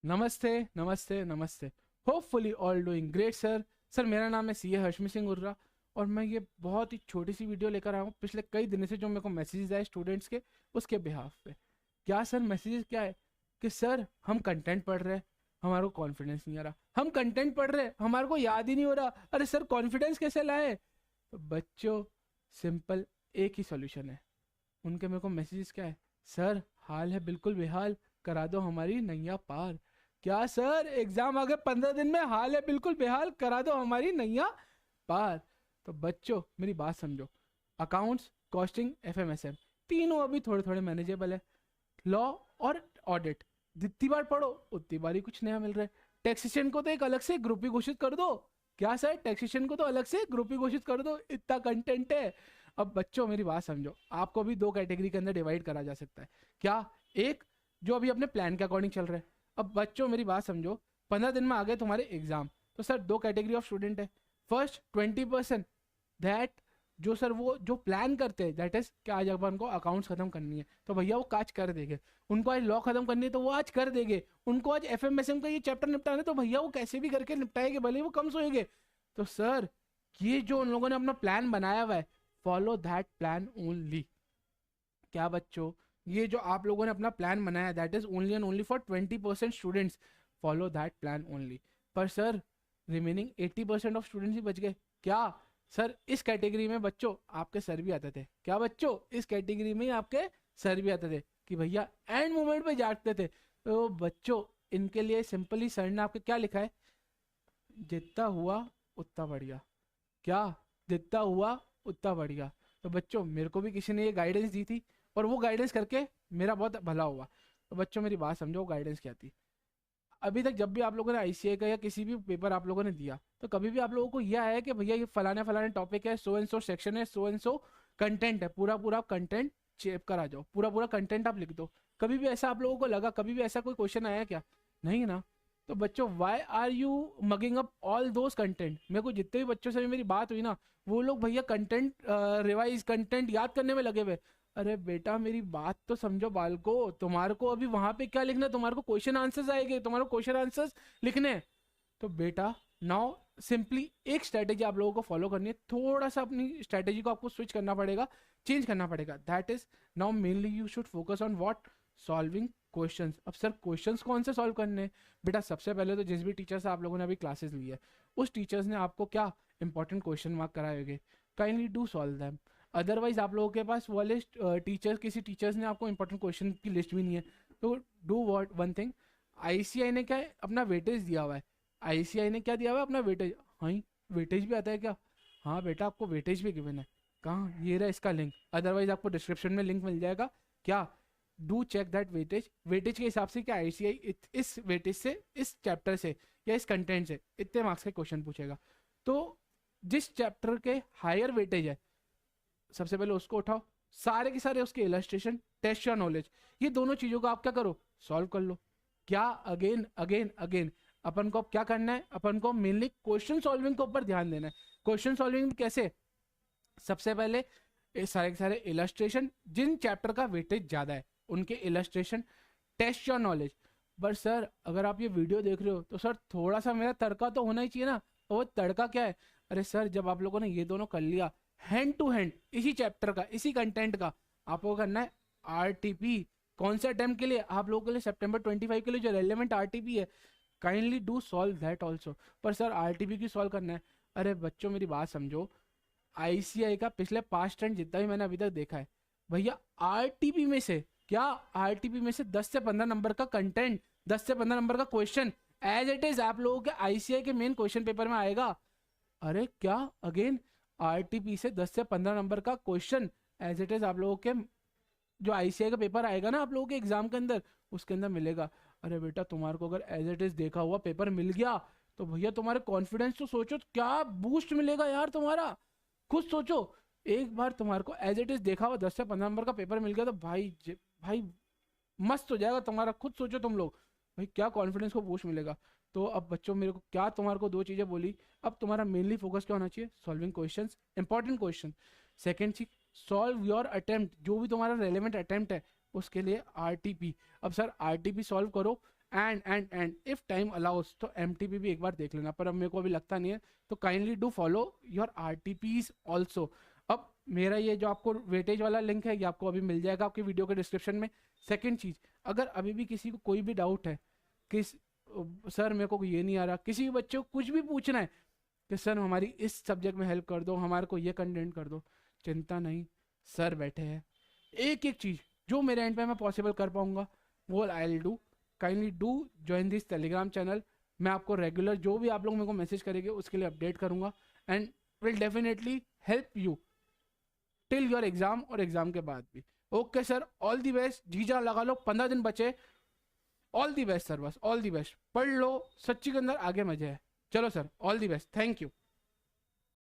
नमस्ते नमस्ते नमस्ते। Hopefully all doing great sir. Sir मेरा नाम है सीए हर्षमी सिंह उर्रा और मैं ये बहुत ही छोटी सी वीडियो लेकर आया हूँ पिछले कई दिनों से जो मेरे को मैसेजेस आए स्टूडेंट्स के उसके बिहाफ पे। क्या सर मैसेजेस क्या है कि सर हम कंटेंट पढ़ रहे हैं, हमारे को कॉन्फिडेंस नहीं आ रहा। हम कंटेंट पढ़ रहे हैं, हमारे को याद ही नहीं हो रहा। अरे सर कॉन्फिडेंस कैसे लाए? तो बच्चों सिंपल एक ही सॉल्यूशन है। उनके मेरे को मैसेजेस क्या है, सर हाल है बिल्कुल बेहाल, करा दो हमारी नैया पार। क्या सर एग्जाम आगे 15 दिन में, हाल है बिल्कुल बेहाल, करा दो हमारी नैया पार। तो बच्चों मेरी बात समझो, अकाउंट्स, कॉस्टिंग, एफएमएसएम तीनों अभी थोड़े थोड़े मैनेजेबल है। लॉ और ऑडिट जितनी बार पढ़ो उतनी बार ही कुछ नया मिल रहा है। टैक्सेशन को तो एक अलग से ग्रुप ही घोषित कर दो। क्या सर टैक्सेशन को तो अलग से ग्रुप ही घोषित कर दो, इतना कंटेंट है। अब बच्चों मेरी बात समझो, आपको भी दो कैटेगरी के अंदर डिवाइड करा जा सकता है। क्या? एक जो अभी अपने प्लान के अकॉर्डिंग चल रहा है। अब बच्चों मेरी बात समझो, 15 दिन में आ गए तुम्हारे एग्जाम, तो सर दो कैटेगरी ऑफ स्टूडेंट है। फर्स्ट 20% दैट जो सर वो जो प्लान करते हैं, दैट इज कि आज अपन को अकाउंट्स खत्म करनी है तो भैया वो आज कर देंगे। उनको आज लॉ खत्म करनी है तो वो आज कर देंगे। उनको आज एफएमएसएम का ये चैप्टर निपटाना है तो भैया वो कैसे भी करके निपटाएंगे, भले वो कम सोएंगे। तो सर ये जो उन लोगों ने अपना प्लान बनाया हुआ है, फॉलो दैट प्लान ओनली। क्या बच्चों, ये जो आप लोगों ने अपना प्लान बनाया that is only and only for 20% students, follow that plan only. पर सर रिमेनिंग 80% ऑफ स्टूडेंट्स ही बच गए। क्या? सर इस कैटेगरी में बच्चों आपके सर भी आते थे। क्या बच्चों? इस कैटेगरी में आपके सर भी आते थे कि भैया एंड मोमेंट पे जागते थे। तो बच्चों इनके लिए सिंपली सर ने आपके क्या लिखा है, जितना हुआ उतना बढ़िया। क्या? जितना हुआ उतना बढ़िया। तो बच्चों मेरे को भी किसी ने ये गाइडेंस दी थी और वो गाइडेंस करके मेरा बहुत भला हुआ। तो बच्चों मेरी बात समझो, वो गाइडेंस क्या थी। अभी तक जब भी आप लोगों ने आईसीआई का या किसी भी पेपर आप लोगों ने दिया तो कभी भी आप लोगों को यह है कि भैया ये फलाने फलाने टॉपिक है, सो एंड सो सेक्शन है, सो एंड सो कंटेंट है, पूरा पूरा कंटेंट चेप कर आ जाओ, पूरा पूरा कंटेंट आप लिख दो। कभी भी ऐसा आप लोगों को लगा? कभी भी ऐसा कोई क्वेश्चन आया क्या? नहीं ना। तो बच्चों why are you mugging up all those content? मेरे को जितने भी बच्चों से मेरी बात हुई ना, वो लोग भैया कंटेंट रिवाइज कंटेंट याद करने में लगे हुए। अरे बेटा मेरी बात तो समझो बालको, तुम्हारे को अभी वहां पे क्या लिखना है, तुम्हारे को क्वेश्चन आंसर्स आएंगे, तुम्हारे को क्वेश्चन आंसर्स लिखने हैं। तो बेटा नाउ सिंपली एक स्ट्रेटेजी आप लोगों को फॉलो करनी है। थोड़ा सा अपनी स्ट्रेटेजी को आपको स्विच करना पड़ेगा, चेंज करना पड़ेगा। That is now mainly you should focus on what, solving questions. अब सर क्वेश्चंस कौन से सॉल्व करने हैं? बेटा सबसे पहले तो जिस भी टीचर से आप लोगों ने अभी क्लासेस ली है उस टीचर्स ने आपको क्या इंपॉर्टेंट क्वेश्चन मार्क कराए होंगे, kindly do solve them. Otherwise आप लोगों के पास वो लिस्ट टीचर्स, किसी टीचर्स ने आपको इंपॉर्टेंट क्वेश्चन की लिस्ट भी नहीं है। तो do what one thing, ICI ने क्या है अपना वेटेज दिया हुआ है। आईसीआई ने क्या दिया हुआ है अपना वेटेज। हाँ वेटेज भी आता है क्या? हाँ बेटा आपको वेटेज भी गिवन है। कहाँ? ये रहा इसका लिंक, अदरवाइज आपको डिस्क्रिप्शन में लिंक मिल जाएगा। क्या? Do check that weightage. Weightage के हिसाब से क्या आईसीआई इस वेटेज से, इस चैप्टर से या इस कंटेंट से इतने मार्क्स के क्वेश्चन पूछेगा। तो जिस चैप्टर के हायर वेटेज है सबसे पहले उसको उठाओ, सारे के सारे उसके इलस्ट्रेशन, टेस्ट या नॉलेज, ये दोनों चीजों को आप क्या करो, सॉल्व कर लो। क्या? अगेन अगेन अगेन अपन को अब क्या करना है, अपन को मेनली क्वेश्चन सॉल्विंग के ऊपर ध्यान देना है। क्वेश्चन सॉल्विंग कैसे? सबसे पहले ये सारे के सारे इलस्ट्रेशन, जिन चैप्टर का वेटेज ज्यादा है उनके illustration, test your knowledge. But sir अगर आप ये वीडियो देख रहे हो तो सर थोड़ा सा मेरा तड़का तो होना ही चाहिए ना। और वो तड़का क्या है? अरे सर जब आप लोगों ने ये दोनों कर लिया हैंड टू हैंड, इसी चैप्टर का, इसी कंटेंट का, आपको करना है आरटीपी। कौन से अटेम्प्ट के लिए? आप लोगों के लिए सितंबर 25 के लिए जो रेलेवेंट आरटीपी है, kindly do solve that also. पर सर आरटीपी की सॉल्व करना है। अरे बच्चों मेरी बात समझो, आईसीआई का पिछले 5 ट्रेंड जितना भी मैंने अभी तक देखा है, भैया आरटीपी में से क्या, आरटीपी में से 10 से 15 नंबर का कंटेंट, 10 से 15 नंबर का क्वेश्चन एज इट इज आप लोगों के आईसीआई के मेन क्वेश्चन पेपर में आएगा। अरे क्या? अगेन आरटीपी से 10 से 15 नंबर का क्वेश्चन एज इट इज आप लोगों के जो आईसीआई का पेपर आएगा ना आप लोगों के एग्जाम के अंदर, उसके अंदर मिलेगा। अरे बेटा तुम्हारे को अगर एज इट इज देखा हुआ पेपर मिल गया तो भैया तुम्हारे कॉन्फिडेंस तो सोचो क्या बूस्ट मिलेगा यार तुम्हारा। खुद सोचो, एक बार तुम्हारे को एज इट इज देखा हुआ 10 से 15 नंबर का पेपर मिल गया तो भाई भाई मस्त हो जाएगा तुम्हारा। खुद सोचो तुम लोग भाई क्या कॉन्फिडेंस को बूस्ट मिलेगा। तो अब बच्चों मेरे को क्या तुम्हारे को दो चीजें बोली, अब तुम्हारा मेनली फोकस क्या होना चाहिए, solving questions, important question. Second चीज, सॉल्व योर अटेम्प्ट, जो भी तुम्हारा रेलेवेंट अटेम्प्ट है उसके लिए आरटीपी। अब सर आरटीपी सॉल्व करो एंड इफ टाइम अलाउस तो एमटीपी भी एक बार देख लेना, पर अब मेरे को अभी लगता नहीं है, तो kindly do follow your RTPs also. अब मेरा ये जो आपको वेटेज वाला लिंक है ये आपको अभी मिल जाएगा आपकी वीडियो के डिस्क्रिप्शन में। सेकेंड चीज, अगर अभी भी किसी को कोई भी डाउट है कि सर मेरे को ये नहीं आ रहा, किसी भी बच्चे को कुछ भी पूछना है कि सर हमारी इस सब्जेक्ट में हेल्प कर दो, हमारे को ये कंटेंट कर दो, चिंता नहीं, सर बैठे हैं। एक एक चीज जो मेरे एंड पे मैं पॉसिबल कर पाऊंगा वो I will do. Kindly do join this Telegram channel. मैं आपको रेगुलर जो भी आप लोग मेरे को मैसेज करेंगे उसके लिए अपडेट करूंगा and will definitely help you till your exam और एग्जाम के बाद भी। Okay sir, all the best, जी जान लगा लो, 15 दिन बचे, ऑल दी बेस्ट सर, बस ऑल दी बेस्ट, पढ़ लो, सच्ची के अंदर आगे मजे है। चलो sir, all the best, thank you.